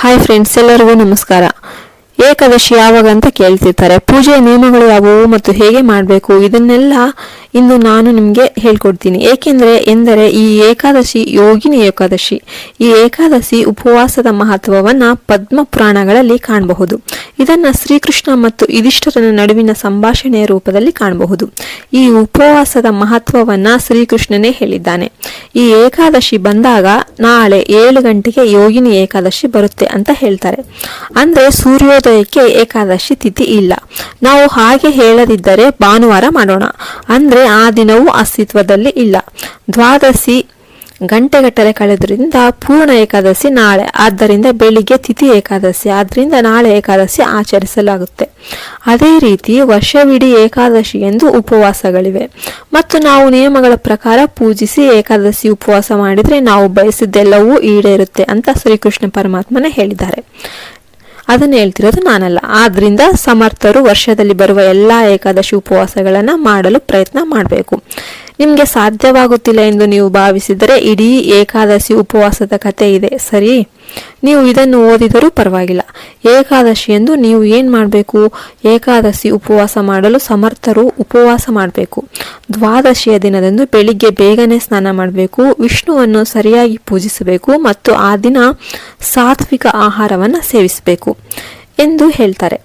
Hi friends, ಎಲ್ಲರಿಗೂ ನಮಸ್ಕಾರ. ಏಕಾದಶಿ ಯಾವಾಗ ಅಂತ ಕೇಳ್ತಿರ್ತಾರೆ. ಪೂಜೆಯ ನಿಯಮಗಳು ಯಾವುವು ಮತ್ತು ಹೇಗೆ ಮಾಡಬೇಕು ಇದನ್ನೆಲ್ಲ ಇಂದು ನಾನು ನಿಮಗೆ ಹೇಳ್ಕೊಡ್ತೀನಿ. ಎಂದರೆ ಈ ಏಕಾದಶಿ ಯೋಗಿನಿ ಏಕಾದಶಿ. ಈ ಏಕಾದಶಿ ಉಪವಾಸದ ಮಹತ್ವವನ್ನ ಪದ್ಮ ಪುರಾಣಗಳಲ್ಲಿ ಕಾಣಬಹುದು. ಇದನ್ನ ಶ್ರೀಕೃಷ್ಣ ಮತ್ತು ಯುಧಿಷ್ಠಿರನ ನಡುವಿನ ಸಂಭಾಷಣೆಯ ರೂಪದಲ್ಲಿ ಕಾಣಬಹುದು. ಈ ಉಪವಾಸದ ಮಹತ್ವವನ್ನ ಶ್ರೀಕೃಷ್ಣನೇ ಹೇಳಿದ್ದಾನೆ. ಈ ಏಕಾದಶಿ ಬಂದಾಗ ನಾಳೆ 7 ಗಂಟೆಗೆ ಯೋಗಿನಿ ಏಕಾದಶಿ ಬರುತ್ತೆ ಅಂತ ಹೇಳ್ತಾರೆ. ಅಂದ್ರೆ ಸೂರ್ಯೋದಯಕ್ಕೆ ಏಕಾದಶಿ ತಿಥಿ ಇಲ್ಲ. ನಾವು ಹಾಗೆ ಹೇಳದಿದ್ದರೆ ಭಾನುವಾರ ಮಾಡೋಣ. ಅಂದ್ರೆ ಆ ದಿನವೂ ಅಸ್ತಿತ್ವದಲ್ಲಿ ಇಲ್ಲ. ದ್ವಾದಶಿ ಗಂಟೆಗಟ್ಟಲೆ ಕಳೆದ್ರಿಂದ ಪೂರ್ಣ ಏಕಾದಶಿ ನಾಳೆ. ಆದ್ದರಿಂದ ಬೆಳಿಗ್ಗೆ ತಿಥಿ ಏಕಾದಶಿ, ಆದ್ರಿಂದ ನಾಳೆ ಏಕಾದಶಿ ಆಚರಿಸಲಾಗುತ್ತೆ. ಅದೇ ರೀತಿ ವರ್ಷವಿಡೀ ಏಕಾದಶಿ ಎಂದು ಉಪವಾಸಗಳಿವೆ ಮತ್ತು ನಾವು ನಿಯಮಗಳ ಪ್ರಕಾರ ಪೂಜಿಸಿ ಏಕಾದಶಿ ಉಪವಾಸ ಮಾಡಿದ್ರೆ ನಾವು ಬಯಸಿದ್ದೆಲ್ಲವೂ ಈಡೇರುತ್ತೆ ಅಂತ ಶ್ರೀಕೃಷ್ಣ ಪರಮಾತ್ಮನೇ ಹೇಳಿದ್ದಾರೆ. ಅದನ್ನು ಹೇಳ್ತಿರೋದು ನಾನಲ್ಲ. ಆದ್ರಿಂದ ಸಮರ್ಥರು ವರ್ಷದಲ್ಲಿ ಬರುವ ಎಲ್ಲಾ ಏಕಾದಶಿ ಉಪವಾಸಗಳನ್ನ ಮಾಡಲು ಪ್ರಯತ್ನ ಮಾಡಬೇಕು. ನಿಮ್ಗೆ ಸಾಧ್ಯವಾಗುತ್ತಿಲ್ಲ ಎಂದು ನೀವು ಭಾವಿಸಿದರೆ ಇಡೀ ಏಕಾದಶಿ ಉಪವಾಸದ ಕಥೆ ಇದೆ, ಸರಿ? ನೀವು ಇದನ್ನು ಓದಿದರೂ ಪರವಾಗಿಲ್ಲ. ಏಕಾದಶಿ ಎಂದು ನೀವು ಏನ್ ಮಾಡಬೇಕು? ಏಕಾದಶಿ ಉಪವಾಸ ಮಾಡಲು ಸಮರ್ಥರು ಉಪವಾಸ ಮಾಡಬೇಕು. ದ್ವಾದಶಿಯ ದಿನದಂದು ಬೆಳಿಗ್ಗೆ ಬೇಗನೆ ಸ್ನಾನ ಮಾಡಬೇಕು, ವಿಷ್ಣುವನ್ನು ಸರಿಯಾಗಿ ಪೂಜಿಸಬೇಕು ಮತ್ತು ಆ ದಿನ ಸಾತ್ವಿಕ ಆಹಾರವನ್ನು ಸೇವಿಸಬೇಕು ಎಂದು ಹೇಳ್ತಾರೆ.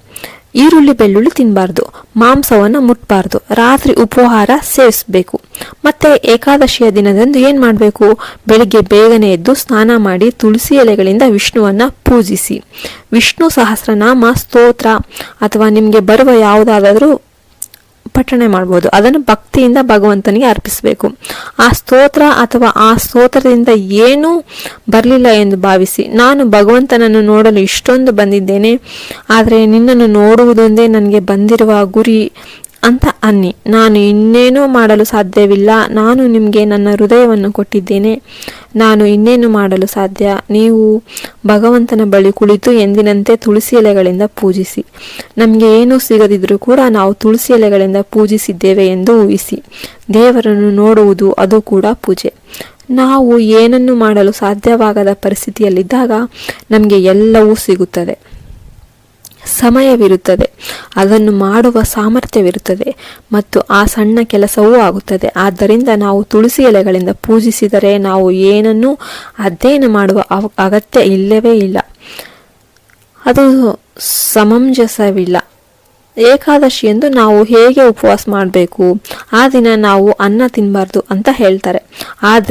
ಈರುಳ್ಳಿ ಬೆಳ್ಳುಳ್ಳಿ ತಿನ್ನಬಾರ್ದು, ಮಾಂಸವನ್ನು ಮುಟ್ಬಾರ್ದು, ರಾತ್ರಿ ಉಪಹಾರ ಸೇವಿಸಬೇಕು. ಮತ್ತೆ ಏಕಾದಶಿಯ ದಿನದಂದು ಏನ್ ಮಾಡಬೇಕು? ಬೆಳಿಗ್ಗೆ ಬೇಗನೆ ಎದ್ದು ಸ್ನಾನ ಮಾಡಿ ತುಳಸಿ ಎಲೆಗಳಿಂದ ವಿಷ್ಣುವನ್ನ ಪೂಜಿಸಿ. ವಿಷ್ಣು ಸಹಸ್ರನಾಮ ಸ್ತೋತ್ರ ಅಥವಾ ನಿಮ್ಗೆ ಬರುವ ಯಾವುದಾದ್ರೂ ಪಠಣೆ ಮಾಡಬಹುದು. ಅದನ್ನು ಭಕ್ತಿಯಿಂದ ಭಗವಂತನಿಗೆ ಅರ್ಪಿಸಬೇಕು. ಆ ಸ್ತೋತ್ರ ಅಥವಾ ಆ ಸ್ತೋತ್ರದಿಂದ ಏನೂ ಬರಲಿಲ್ಲ ಎಂದು ಭಾವಿಸಿ, ನಾನು ಭಗವಂತನನ್ನು ನೋಡಲು ಇಷ್ಟೊಂದು ಬಂದಿದ್ದೇನೆ, ಆದರೆ ನಿನ್ನನ್ನು ನೋಡುವುದೊಂದೇ ನನಗೆ ಬಂದಿರುವ ಗುರಿ ಅಂತ ಅನ್ನಿ. ನಾನು ಇನ್ನೇನೂ ಮಾಡಲು ಸಾಧ್ಯವಿಲ್ಲ. ನಾನು ನಿಮಗೆ ನನ್ನ ಹೃದಯವನ್ನು ಕೊಟ್ಟಿದ್ದೇನೆ. ನಾನು ಇನ್ನೇನು ಮಾಡಲು ಸಾಧ್ಯ? ನೀವು ಭಗವಂತನ ಬಳಿ ಕುಳಿತು ಎಂದಿನಂತೆ ತುಳಸಿ ಎಲೆಗಳಿಂದ ಪೂಜಿಸಿ. ನಮಗೆ ಏನೂ ಸಿಗದಿದ್ರೂ ಕೂಡ ನಾವು ತುಳಸಿ ಎಲೆಗಳಿಂದ ಪೂಜಿಸಿದ್ದೇವೆ ಎಂದು ಊಹಿಸಿ. ದೇವರನ್ನು ನೋಡುವುದು ಅದು ಕೂಡ ಪೂಜೆ. ನಾವು ಏನನ್ನು ಮಾಡಲು ಸಾಧ್ಯವಾಗದ ಪರಿಸ್ಥಿತಿಯಲ್ಲಿದ್ದಾಗ ನಮಗೆ ಎಲ್ಲವೂ ಸಿಗುತ್ತದೆ. ಸಮಯವಿರುತ್ತದೆ, ಅದನ್ನು ಮಾಡುವ ಸಾಮರ್ಥ್ಯವಿರುತ್ತದೆ ಮತ್ತು ಆ ಸಣ್ಣ ಕೆಲಸವೂ ಆಗುತ್ತದೆ. ಆದ್ದರಿಂದ ನಾವು ತುಳಸಿ ಎಲೆಗಳಿಂದ ಪೂಜಿಸಿದರೆ ನಾವು ಏನನ್ನೂ ಅಧ್ಯಯನ ಮಾಡುವ ಅಗತ್ಯ ಇಲ್ಲವೇ ಇಲ್ಲ. ಅದು ಸಮಂಜಸವಿಲ್ಲ. ಏಕಾದಶಿ ಎಂದು ನಾವು ಹೇಗೆ ಉಪವಾಸ ಮಾಡಬೇಕು? ಆ ದಿನ ನಾವು ಅನ್ನ ತಿನ್ನಬಾರ್ದು ಅಂತ ಹೇಳ್ತಾರೆ.